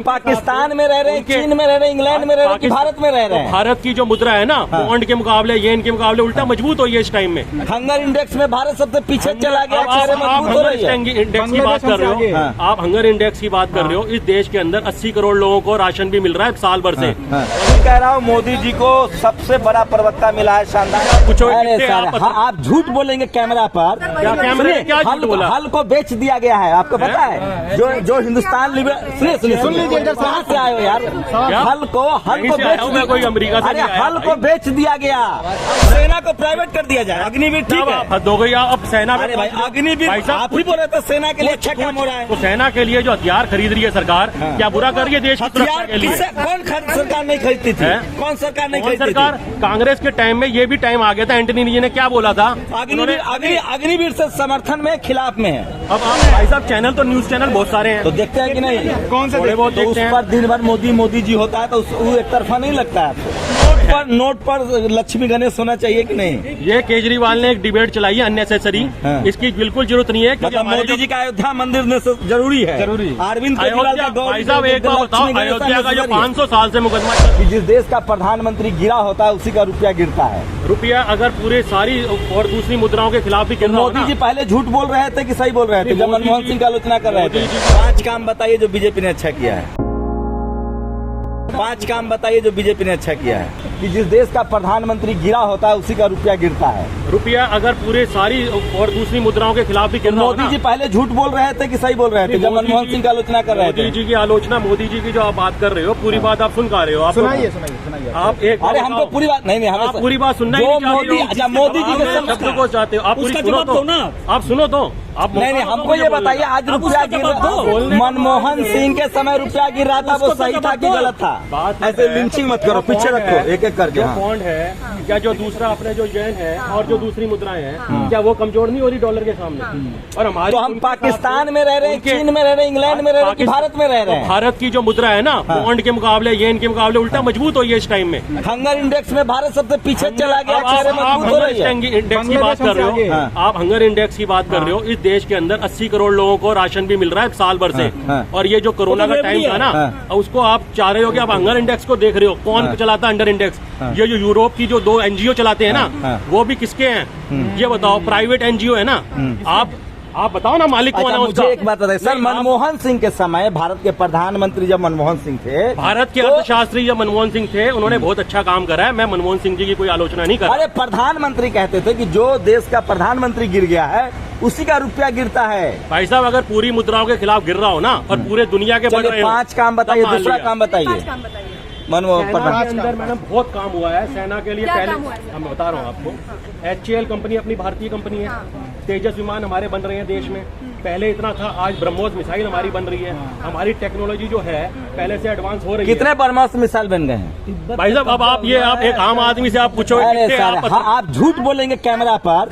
पाकिस्तान में रह रहे हैं, चीन में रह रहे हैं, इंग्लैंड में रह रहे हैं कि भारत में रह रहे हैं? भारत की जो मुद्रा है ना, पौंड के मुकाबले, येन के मुकाबले उल्टा मजबूत हुई है इस टाइम में। हंगर इंडेक्स में भारत सबसे पीछे चला गया। आप हंगर इंडेक्स की बात कर रहे हो, आप हंगर इंडेक्स की बात कर रहे हो। इस देश के अंदर 80 करोड़ लोगों को राशन भी मिल रहा है साल भर से। कह रहा हूँ मोदी जी को सबसे बड़ा प्रवक्ता मिला है, शानदार। कुछ आप झूठ बोलेंगे कैमरा पर। हल को बेच दिया गया है, आपको पता है? जो हिंदुस्तान सुन लीजिए, कहाँ से आए हो यार? हल को बेच, कोई अमेरिका से हल को बेच दिया गया। सेना को प्राइवेट कर दिया जाए। अग्निवीर ठीक है, हद हो गई। अब सेना, अरे भाई अग्निवीर आप ही बोले तो सेना के लिए अच्छा काम हो रहा है। तो सेना के लिए जो हथियार खरीद रही है सरकार, क्या बुरा कर रही है देश की सुरक्षा के लिए? कौन सरकार नहीं खरीदती थी? कौन सरकार नहीं खरीदती? सरकार कांग्रेस के टाइम में ये भी टाइम आ गया था। एंटनी जी ने क्या बोला था? अग्निवीर से समर्थन में, खिलाफ में है। अब आप भाई साहब चैनल तो न्यूज चैनल बहुत सारे हैं, तो देखते हैं कि नहीं? कौन से बहुत तो उस पर दिन भर मोदी जी होता है, तो वो एक तरफा नहीं लगता है। नोट पर लक्ष्मी गणेश होना चाहिए कि नहीं? ये केजरीवाल ने एक डिबेट चलाई है अननेसेसरी। इसकी बिल्कुल जरूरत नहीं है। मतलब मोदी जी का अयोध्या मंदिर में जरूरी है। अरविंद भाई साहब एक बात बताओ, अयोध्या का जो 500 साल से मुकदमा, जिस देश का प्रधानमंत्री गिरा होता है उसी का रुपया गिरता है। रुपया अगर पूरे सारी और दूसरी मुद्राओं के खिलाफ भी गिरना हो ना। मोदी जी पहले झूठ बोल रहे थे कि सही बोल रहे थे जब मनमोहन सिंह की आलोचना कर रहे थे? 5 काम बताइए जो बीजेपी ने अच्छा किया है। 5 काम बताइए जो बीजेपी ने अच्छा किया है। कि जिस देश का प्रधानमंत्री गिरा होता है उसी का रुपया गिरता है। रुपया अगर पूरे सारी और दूसरी मुद्राओं के खिलाफ भी गिरना हो ना। मोदी जी पहले झूठ बोल रहे थे कि सही बोल रहे थे जब मनमोहन सिंह की आलोचना कर रहे थे? मोदी जी की आलोचना, मोदी जी की जो आप बात कर रहे हो, पूरी बात आप सुन पा रहे हो? आप सुनाइए। आप एक, अरे हमको पूरी बात नहीं, आप पूरी बात सुनना ही नहीं। मोदी जी के शब्द को चाहते हो आप, पूरी सुनो तो ना, आप सुनो तो आप नहीं, हमको ये बताइए आज रुपया गिर रहा, मनमोहन सिंह के समय रुपया गिर रहा था, वो सही था कि गलत था? ऐसे लिंचिंग मत करो, पीछे रखो एक एक करके। बॉन्ड है क्या, जो दूसरा अपने जो येन है और जो दूसरी मुद्राएं हैं, क्या वो कमजोर नहीं हो रही डॉलर के सामने? और हमारे, तो हम पाकिस्तान में रह रहे हैं, चीन में रह रहे हैं, इंग्लैंड में रह रहे हैं कि भारत में रह रहे हैं? भारत की जो मुद्रा है ना, पौंड के मुकाबले, येन के मुकाबले उल्टा मजबूत हुई है इस टाइम में। हंगर इंडेक्स में भारत सबसे पीछे चला गया। इंडेक्स की बात कर रहे हो, आप हंगर इंडेक्स की बात कर रहे हो। इस देश के अंदर 80 करोड़ लोगों को राशन भी मिल रहा है साल भर से। और ये जो कोरोना का टाइम था ना, उसको आप चाह रहे हो कि आप हंगर इंडेक्स को देख रहे हो। कौन चलाता है अंडर इंडेक्स? ये जो यूरोप की जो 2 एनजीओ चलाते हैं ना, वो भी किसके हैं ये बताओ? प्राइवेट एनजीओ है ना। आप बताओ ना मालिक कौन है उसका? मुझे एक बात बताइए सर, मनमोहन सिंह के समय भारत के प्रधानमंत्री जब मनमोहन सिंह थे, भारत के अर्थशास्त्री जब मनमोहन सिंह थे, उन्होंने बहुत अच्छा काम करा है। मैं मनमोहन सिंह जी की कोई आलोचना नहीं कर रहा। अरे प्रधानमंत्री कहते थे कि जो देश का प्रधानमंत्री गिर गया है उसी का रुपया गिरता है। भाई साहब अगर पूरी मुद्राओं के खिलाफ गिर रहा हो ना, और पूरे दुनिया के बढ़ रहे हो, 5 काम बताइए, दूसरा काम बताइए। अंदर मैडम बहुत काम हुआ है सेना के लिए। पहले मैं बता रहा हूँ आपको, HAL कंपनी अपनी भारतीय कंपनी है। तेजस विमान हमारे बन रहे हैं देश में। पहले इतना था, आज ब्रह्मोस मिसाइल हमारी बन रही है। हमारी टेक्नोलॉजी जो है पहले से एडवांस हो रही है। कितने ब्रह्मोस मिसाइल बन गए हैं भाई साहब? अब आप एक आम आदमी से आप पूछो, आप झूठ बोलेंगे कैमरा पर।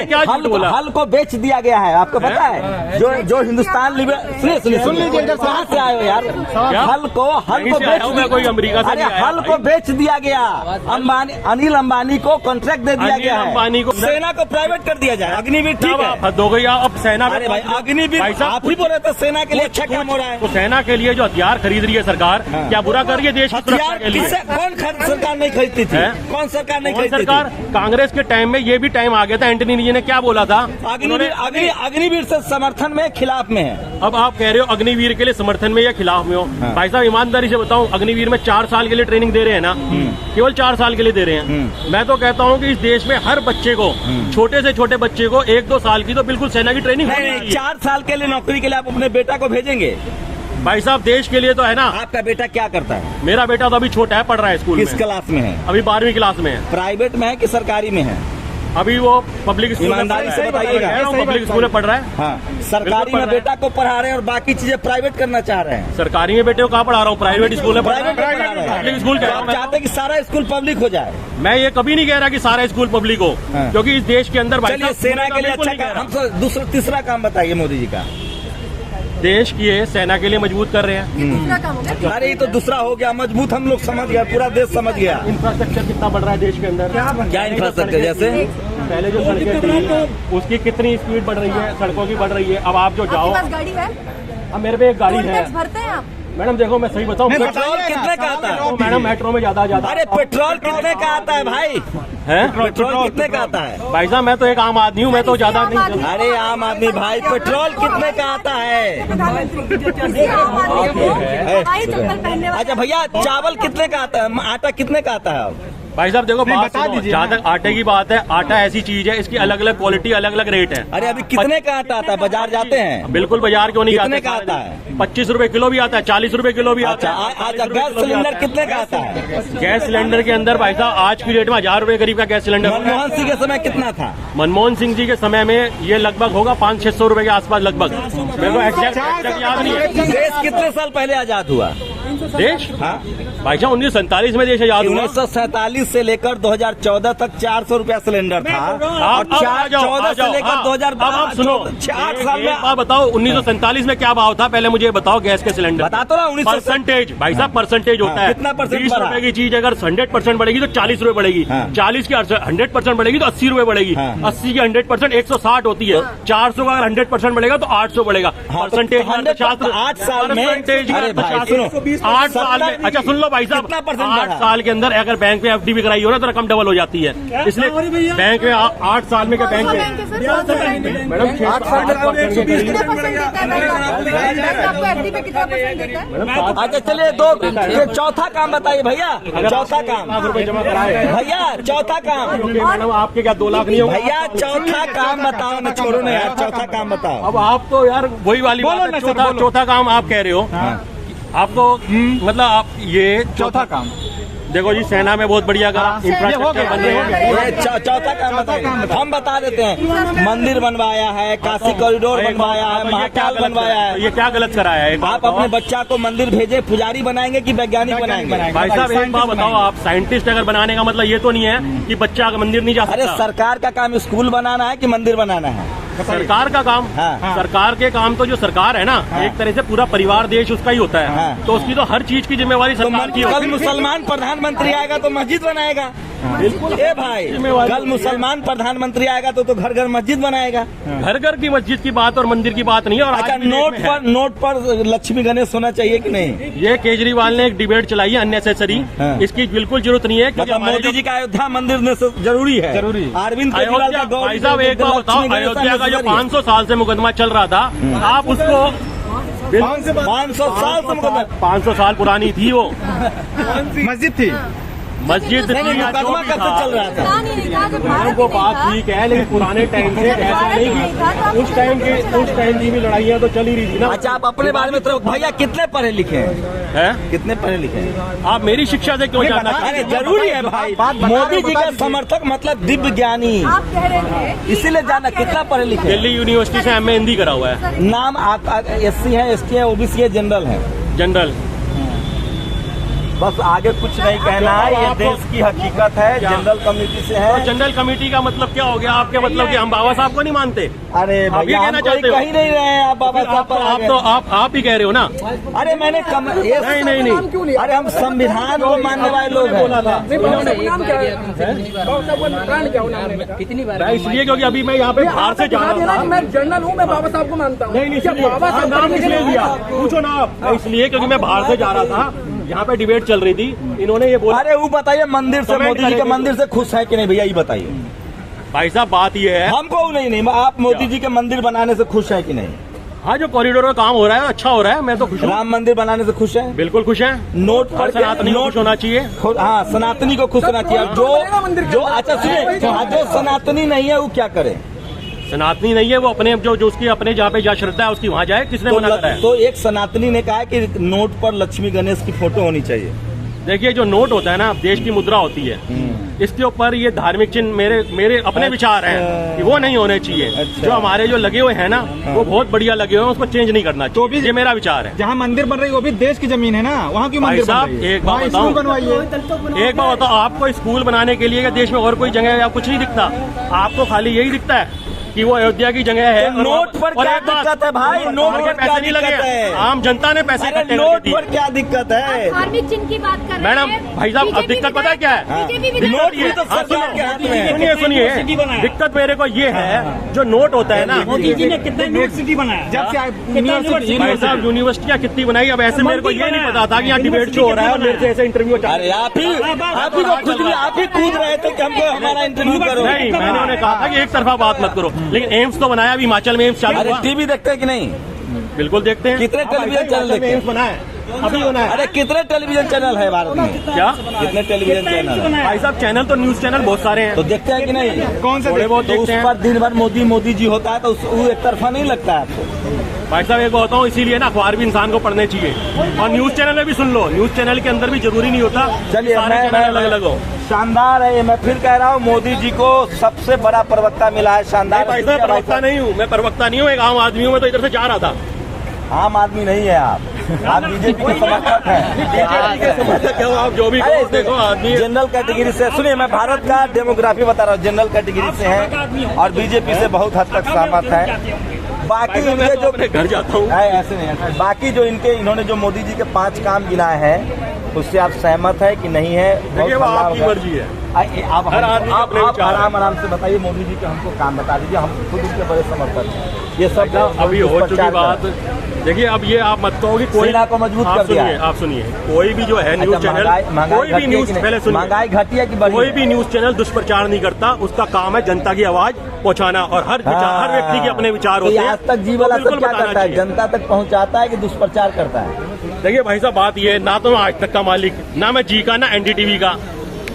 क्या झूठ बोला? हल को बेच दिया गया है, आपको पता है? जो हिंदुस्तान सुन लीजिए, कहाँ से आए हो यार? हल को बेच, कोई अमेरिका से हल को बेच दिया गया। अनिल अंबानी को कॉन्ट्रैक्ट दे दिया गया है। अंबानी को, सेना को प्राइवेट कर दिया जाए। अग्निवीर ठीक है, हद हो गई। अब सेना, अरे भाई अग्निवीर आप ही बोले तो सेना के लिए अच्छा काम हो रहा है। तो सेना के लिए जो हथियार खरीद रही है सरकार, क्या बुरा कर रही है देश की सुरक्षा के लिए? कौन सरकार नहीं खरीदती थी? कौन सरकार नहीं खरीदती? सरकार कांग्रेस के टाइम में ये भी टाइम आ गया था। एंटनी जी ने क्या बोला था? अग्निवीर से समर्थन में, खिलाफ में है। अब आप कह रहे हो अग्निवीर के लिए समर्थन में या खिलाफ में हो? भाई साहब ईमानदारी से बताऊं, अग्निवीर में 4 साल के लिए ट्रेनिंग दे रहे हैं ना, केवल 4 साल के लिए दे रहे हैं। मैं तो कहता हूं कि इस देश में हर बच्चे को, छोटे से छोटे बच्चे को 1-2 साल की तो बिल्कुल सेना की ट्रेनिंग होनी चाहिए। 4 साल के लिए नौकरी के लिए आप अपने बेटा को भेजेंगे? भाई साहब देश के लिए तो है ना। आपका बेटा क्या करता है? मेरा बेटा तो अभी छोटा है, पढ़ रहा है स्कूल में। किस क्लास में है? अभी 12वीं क्लास में है। प्राइवेट में है कि सरकारी में है? अभी वो पब्लिक स्कूल में पब्लिक स्कूल में पढ़ रहा है। हाँ, सरकारी में बेटा को पढ़ा रहे हैं और बाकी चीजें प्राइवेट करना चाह रहे हैं। सरकारी में बेटे को कहाँ पढ़ा रहा हूँ? प्राइवेट स्कूल में पब्लिक स्कूल कह रहा हूँ। चाहते हैं कि सारा स्कूल पब्लिक हो जाए? मैं ये कभी नहीं कह रहा कि सारा स्कूल पब्लिक हो, क्योंकि इस देश के अंदर सेना के लिए अच्छा। हम तीसरा काम बताइए मोदी जी का। देश की सेना के लिए मजबूत कर रहे हैं। अरे ये तो दूसरा हो गया, मजबूत हम लोग समझ गया, पूरा देश समझ गया। इंफ्रास्ट्रक्चर कितना बढ़ रहा है देश के अंदर? क्या इंफ्रास्ट्रक्चर? जैसे पहले जो सड़कें थी उसकी कितनी स्पीड बढ़ रही है, सड़कों की बढ़ रही है। अब आप जो जाओ, गाड़ी है? अब मेरे पे एक गाड़ी है। भरते हैं आप? मैडम देखो मैं सही बताऊं, पेट्रोल कितने का आता है? मैडम मेट्रो में ज्यादा अरे पेट्रोल कितने का आता है भाई? है पेट्रोल कितने का आता है? भाई साहब मैं तो एक आम आदमी हूँ, मैं तो ज्यादा नहीं। अरे आम आदमी भाई, पेट्रोल कितने का आता है? अच्छा भैया, चावल कितने का आता है? आटा कितने का आता है? भाई साहब देखो बात बता दीजिए। जहाँ तक आटे की बात है, आटा ऐसी चीज है, इसकी अलग अलग क्वालिटी, अलग अलग रेट है। अरे अभी कितने का आटा आता है? बाजार जाते हैं? बिल्कुल बाजार क्यों नहीं कितने जाते? का आता है? 25 रुपए किलो भी आता है, 40 रुपए किलो भी आता है। अच्छा, गैस सिलेंडर कितने का आता है? गैस सिलेंडर के अंदर भाई साहब आज की डेट में 1000 रुपए करीब का गैस सिलेंडर। मनमोहन सिंह के समय कितना था? मनमोहन सिंह जी के समय में ये लगभग होगा 500-600 रुपए के आसपास लगभग। मेरे को एग्जैक्ट याद नहीं है। देश कितने साल पहले आजाद हुआ? देश हाँ भाई साहब 1947 में देश आजाद हुआ। 1947 से लेकर 2014 तक 400 रुपया सिलेंडर था, और 14 से लेकर 2012 अब सुनो 8 साल में। आप बताओ 1947 में क्या भाव था, पहले मुझे बताओ गैस के सिलेंडर। बता तो रहा हूँ, 1900 परसेंटेज भाई साहब परसेंटेज होता है। कितना परसेंट 30 बढ़ा? रुपए की चीज अगर 100% बढ़ेगी तो 40 रुपए बढ़ेगी। 40 की 100% बढ़ेगी तो 80 रुपए बढ़ेगी। 80 की 100% 160 होती है। 400 का अगर 100% बढ़ेगा तो 800 बढ़ेगा। परसेंटेज 8 साल में। अरे भाई सुनो, 8 साल में। अच्छा सुन लो भाई साहब, 8 साल के अंदर अगर बैंक में FD भी कराई हो ना तो रकम डबल हो जाती है। इसलिए बैंक में 8 साल में क्या बैंक में मैडम 8 साल अच्छा चलिए, दो चौथा काम बताइए भैया। चौथा काम जमा कराए भैया, चौथा काम मैडम आपके क्या 2 लाख नहीं होगा? भैया, चौथा काम बताओ ना, छोड़ो ना यार, चौथा काम बताओ। अब आप तो यार वही वाली बात है, चौथा काम आप कह रहे हो। आपको मतलब आप ये चौथा काम देखो जी, सेना में बहुत बढ़िया इंफ्रास्ट्रक्चर बन रहे हैं। चौथा काम बताइए, हम बता देते हैं। मंदिर बनवाया है, काशी कॉरिडोर बनवाया है, महाकाल बनवाया है। ये क्या गलत कराया है? आप अपने बच्चा को मंदिर भेजे, पुजारी बनाएंगे कि वैज्ञानिक बनाएंगे? भाई साहब एक बात बताओ, आप साइंटिस्ट अगर बनाने का मतलब ये तो नहीं है कि बच्चा मंदिर नहीं जा सकता। अरे सरकार का काम स्कूल बनाना है कि मंदिर बनाना है? सरकार का काम। हाँ। सरकार के काम तो जो सरकार है ना, एक तरह से पूरा परिवार देश उसका ही होता है। तो उसकी तो हर चीज की जिम्मेवारी सरकार की होती है। कल मुसलमान प्रधानमंत्री आएगा तो मस्जिद बनाएगा। बिल्कुल। ए भाई, कल मुसलमान प्रधानमंत्री आएगा तो घर घर मस्जिद बनाएगा। घर घर की मस्जिद की बात और मंदिर की बात नहीं है। और अच्छा, नोट पर लक्ष्मी गणेश होना चाहिए कि नहीं? ये केजरीवाल ने एक डिबेट चलाई है अननेसेसरी। इसकी बिल्कुल जरूरत नहीं है। मतलब मोदी जी का अयोध्या मंदिर में जरूरी है? जरूरी। अरविंद केजरीवाल का भाई साहब एक बात बताओ, अयोध्या का जो 500 साल से मुकदमा चल रहा था, आप उसको 500 साल से मुकदमा, 500 साल पुरानी थी वो मस्जिद थी। मस्जिद मुकदमा कब से चल रहा था? वो बात ठीक है, लेकिन पुराने टाइम से ऐसा नहीं कि उस टाइम की भी लड़ाइयाँ तो चल ही रही थी ना। अच्छा, आप अपने बारे में तो भैया कितने पढ़े लिखे हैं? कितने पढ़े लिखे हैं? आप मेरी शिक्षा से क्यों जानना? अरे जरूरी है भाई, मोदी जी का समर्थक मतलब दिव्य ज्ञानी, इसीलिए जाना। कितना पढ़े लिखे? दिल्ली यूनिवर्सिटी से MA हिंदी करा हुआ है। नाम आप SC है, ST है, OBC है, जनरल है? जनरल। बस आगे कुछ नहीं कहना है, ये देश की हकीकत है। जनरल कमेटी से है। जनरल कमेटी का मतलब क्या हो गया आपके? मतलब कि हम बाबा साहब को नहीं मानते? अरे भैया, हम कहीं नहीं रहे हैं, आप बाबा साहब आप ही कह रहे हो ना? अरे मैंने नहीं, अरे हम संविधान को मानने वाले लोग हैं। इसलिए क्योंकि अभी मैं यहाँ पे बाहर से जा रहा था। मैं जनरल हूँ, मैं बाबा साहब को मानता हूँ। नहीं, बाबा साहब नाम इसलिए लिया, पूछो ना आप। इसलिए क्योंकि मैं बाहर से जा रहा था, यहाँ पे डिबेट चल रही थी, इन्होंने ये बोला। अरे वो बताइए, मंदिर से, मोदी जी के मंदिर से खुश है कि नहीं भैया, ये बताइए। भाई साहब बात ये है, हमको नहीं, आप मोदी जी के मंदिर बनाने से खुश है कि नहीं? हाँ, जो कॉरिडोर का काम हो रहा है अच्छा हो रहा है, मैं तो खुश हूँ। राम मंदिर बनाने से खुश है? बिल्कुल खुश है। नोट पर सनातनी को खुश होना चाहिए। हाँ, सनातनी को खुश होना चाहिए। जो अच्छा सुनिए, जो सनातनी नहीं है वो क्या करे? सनातनी नहीं है वो अपने जो उसकी अपने जहाँ पे जहाँ श्रद्धा है उसकी वहाँ जाए। किसने मना करा है? तो एक सनातनी ने कहा कि नोट पर लक्ष्मी गणेश की फोटो होनी चाहिए। देखिए, जो नोट होता है ना, देश की मुद्रा होती है, इसके ऊपर ये धार्मिक चिन्ह मेरे अपने विचार हैं कि वो नहीं होने चाहिए। जो हमारे जो लगे हुए हैं ना, वो बहुत बढ़िया लगे हुए हैं, उसको चेंज नहीं करना चाहिए। ये मेरा विचार है। जहाँ मंदिर बन रही है वो भी देश की जमीन है ना, वहाँ की मंदिर बन रही है। एक बात बताओ, आपको स्कूल बनाने के लिए देश में और कोई जगह या कुछ नहीं दिखता? आपको खाली यही दिखता है कि वो अयोध्या की जगह है। तो नोट पर और क्या एक बात, दिक्कत है भाई? नोट पर पैसे क्या नहीं लगे, दिक्कत है? आम जनता ने पैसे अरे इकट्ठे नोट करके पर दिए। क्या दिक्कत है? धार्मिक चिन्ह की बात कर रहे मैडम हैं। भाई साहब, अब दिक्कत पता है क्या है? नोट भी तो सरकार के हाथ में है। सुनिए सुनिए, दिक्कत मेरे को ये है, जो नोट होता है ना, मोदी जी ने कितने यूनिवर्सिटी बनाया जब से भाई साहब यूनिवर्सिटियाँ कितनी बनाई, अब ऐसे मेरे को ये नहीं पता था कि यहाँ डिबेट शो हो रहा है और मेरे से ऐसे इंटरव्यू चाह अरे आप ही तो खुद भी आप ही कूद रहे थे कि हमको हमारा इंटरव्यू करो। नहीं, मैंने उन्हें कहा था कि एक तरफा बात मत करो, लेकिन एम्स तो बनाया, अभी हिमाचल में एम्स चालू अरे हुआ। टीवी देखते हैं कि नहीं? बिल्कुल देखते हैं। कितने टेलीविजन चैनल देखते एम्स हैं? बना है, अभी बना है। अरे कितने टेलीविजन चैनल है भारत में? क्या कितने टेलीविजन चैनल है? भाई साहब, चैनल तो न्यूज चैनल बहुत सारे हैं, तो देखते हैं कि नहीं? कौन सा थोड़े बहुत तो उस देखते हैं। पर दिन भर मोदी जी होता है तो वो एक तरफा नहीं लगता है आपको? भाई साहब एक बताऊँ, इसीलिए ना अखबार भी इंसान को पढ़ने चाहिए, और न्यूज चैनल में भी सुन लो। न्यूज चैनल के अंदर भी जरूरी नहीं होता चलिए, सारे चैनल अलग अलग हो। शानदार है ये, मैं फिर कह रहा हूँ, मोदी जी को सबसे बड़ा प्रवक्ता मिला है। शानदार। भाई साहब प्रवक्ता नहीं हूँ मैं, प्रवक्ता नहीं हूँ, एक आम आदमी हूँ। मैं तो इधर से जा रहा था। आम आदमी नहीं है आप बीजेपी के समर्थक हैं। क्यों आप जो भी कहो, देखो आदमी जनरल कैटेगरी से, सुनिए मैं भारत का डेमोग्राफी बता रहा हूँ, जनरल कैटेगरी से हैं और बीजेपी से बहुत हद तक सहमत है। बाकी इनके जो अपने घर जाता हूँ, ऐसे नहीं ऐसे। बाकी जो इन्होंने जो मोदी जी के 5 काम गिनाए हैं उससे आप सहमत है कि नहीं है? देखिए वो आपकी मर्जी है। आप हर आदमी का अपने विचार है। आराम से बताइए, मोदी जी के हमको काम बता दीजिए, हम खुद उनके बड़े समर्थक हैं। ये सब अभी हो चुकी बात। देखिए अब ये आप मत कहो कि कोई सेना को मजबूत आप कर दिया सुनिए, है। आप सुनिए, कोई भी जो है न्यूज चैनल, कोई भी न्यूज, पहले सुनिए, महंगाई घटी है कि बढ़ी? कोई भी न्यूज चैनल दुष्प्रचार नहीं करता। उसका काम है जनता की आवाज पहुंचाना, और हर व्यक्ति के अपने विचार होते हैं। आज तक जी वाला बिल्कुल सब क्या बताना करता है? चाहिए। जनता तक पहुंचाता है कि दुष्प्रचार करता है? देखिए भाई साहब, बात ये है, ना तो मैं आज तक का मालिक, ना मैं जी का, ना एनडीटीवी का,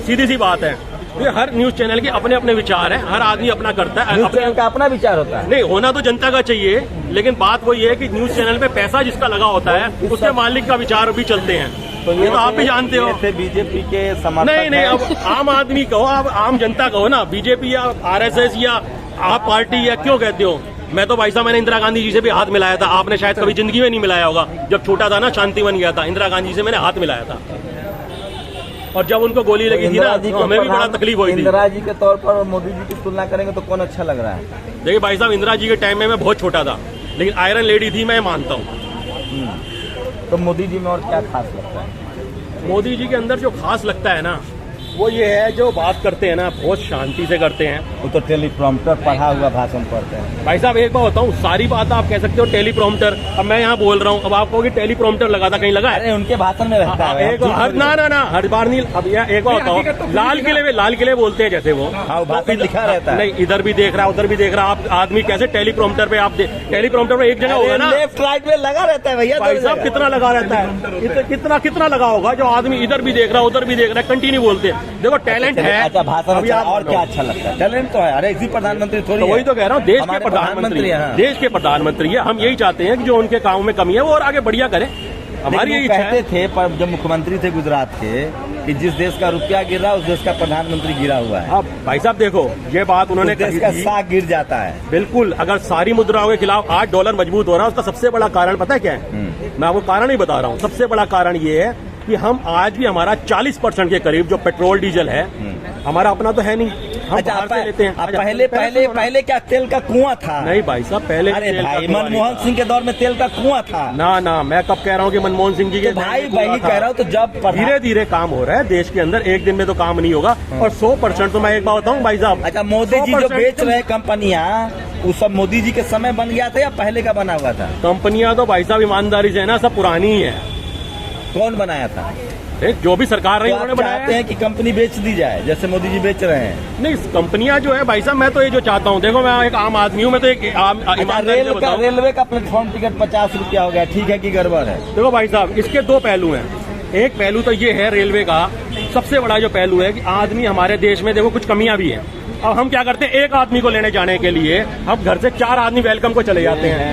सीधी सी बात है। ये हर न्यूज चैनल के अपने अपने विचार हैं, हर आदमी अपना करता है। न्यूज चैनल का अपना विचार होता है। नहीं, होना तो जनता का चाहिए, लेकिन बात वो ये है कि न्यूज चैनल पे पैसा जिसका लगा होता है उसके मालिक का विचार भी चलते हैं। तो ये तो आप भी जानते हो। बीजेपी के समर्थक नहीं, अब आम आदमी कहो, आप आम जनता कहो ना, बीजेपी या आरएसएस या आप पार्टी या क्यों कहते हो? मैं तो भाई साहब, मैंने इंदिरा गांधी जी से भी हाथ मिलाया था। आपने शायद कभी जिंदगी में नहीं मिलाया होगा। जब छोटा था ना, शांति बन गया था, इंदिरा गांधी से मैंने हाथ मिलाया था, और जब उनको गोली लगी थी ना, तो हमें भी बड़ा तकलीफ हुई थी। इंदिरा जी के तौर पर मोदी जी की तुलना करेंगे तो कौन अच्छा लग रहा है? देखिए भाई साहब, इंदिरा जी के टाइम में मैं बहुत छोटा था, लेकिन आयरन लेडी थी, मैं मानता हूँ। तो मोदी जी में और क्या खास लगता है? मोदी जी के अंदर जो खास लगता है ना, वो ये है, जो बात करते हैं ना, बहुत शांति से करते हैं। वो तो टेलीप्रॉम्प्टर पढ़ा हुआ भाषण पढ़ते हैं। भाई साहब एक बात बताऊं, सारी बात आप कह सकते हो टेलीप्रॉम्प्टर। अब मैं यहाँ बोल रहा हूँ, अब आप कहोगे टेलीप्रॉम्प्टर लगा था, कहीं लगा है? अरे उनके भाषण में रहता है। एक ना हर बार नहीं। अब यह एक बात बताओ, लाल किले बोलते हैं जैसे वो, हाँ, भाषण लिखा रहता है। नहीं, इधर भी देख रहा है, उधर भी देख रहा है। आप आदमी कैसे टेलीप्रॉम्प्टर पे आप टेलीप्रॉम्प्टर पे एक जगह होगा ना, लेफ्ट राइट में लगा रहता है भैया। भाई साहब कितना लगा रहता है, कितना लगा होगा? जो आदमी इधर भी देख रहा है, उधर भी देख रहा है, कंटिन्यू बोलते हैं। देखो टैलेंट है। अच्छा, भाषण अच्छा, और क्या अच्छा लगता है? टैलेंट तो है। अरे इसी प्रधानमंत्री थोड़ी तो वही तो कह रहा हूँ, देश के हमारे प्रधानमंत्री हैं। देश के प्रधानमंत्री है। हम यही चाहते हैं कि जो उनके काम में कमी है वो और आगे बढ़िया करें। हमारी यही इच्छा है। कहते थे पर जब मुख्यमंत्री थे गुजरात के, कि जिस देश का रुपया गिर रहा है उस देश का प्रधानमंत्री गिरा हुआ है। अब भाई साहब देखो, ये बात उन्होंने उस देश कही का थी। साख गिर जाता है। बिल्कुल, अगर सारी मुद्राओं के खिलाफ $8 मजबूत हो रहा है, उसका सबसे बड़ा कारण पता है क्या है? मैं आपको कारण ही बता रहा हूँ। सबसे बड़ा कारण ये है कि हम आज भी हमारा 40% के करीब जो पेट्रोल डीजल है, हमारा अपना तो है नहीं, हम अच्छा, बाहर से लेते हैं। पहले क्या तेल का कुआं था? नहीं भाई साहब, पहले अरे तेल का भाई, कुआं मनमोहन नहीं सिंह के दौर में तेल का कुआं था। ना, मैं कब कह रहा हूँ कि मनमोहन सिंह जी के तो भाई वही कह रहा हूँ। तो जब धीरे धीरे काम हो रहा है देश के अंदर, एक दिन में तो काम नहीं होगा। और 100% तो मैं एक बात बताऊँ भाई साहब। अच्छा, मोदी जी जो बेच रहे कंपनियां, वो सब मोदी जी के समय बन गया था या पहले का बना हुआ था? कंपनियां तो भाई साहब ईमानदारी से है ना, सब पुरानी ही है। कौन बनाया था? जो भी सरकार रही तो उन्होंने आप बनाया चाहते हैं कि कंपनी बेच दी जाए जैसे मोदी जी बेच रहे हैं? नहीं, कंपनियां जो है भाई साहब, मैं तो ये जो चाहता हूँ, देखो मैं एक आम आदमी हूँ, मैं तो एक रेलवे का प्लेटफॉर्म टिकट 50 रुपया हो गया, ठीक है कि गड़बड़ है? देखो भाई साहब, इसके 2 पहलू हैं। एक पहलू तो ये है रेलवे का, सबसे बड़ा जो पहलू है कि आदमी हमारे देश में देखो कुछ कमियां भी हैं। अब हम क्या करते हैं, एक आदमी को लेने जाने के लिए हम घर से 4 आदमी वेलकम को चले जाते हैं।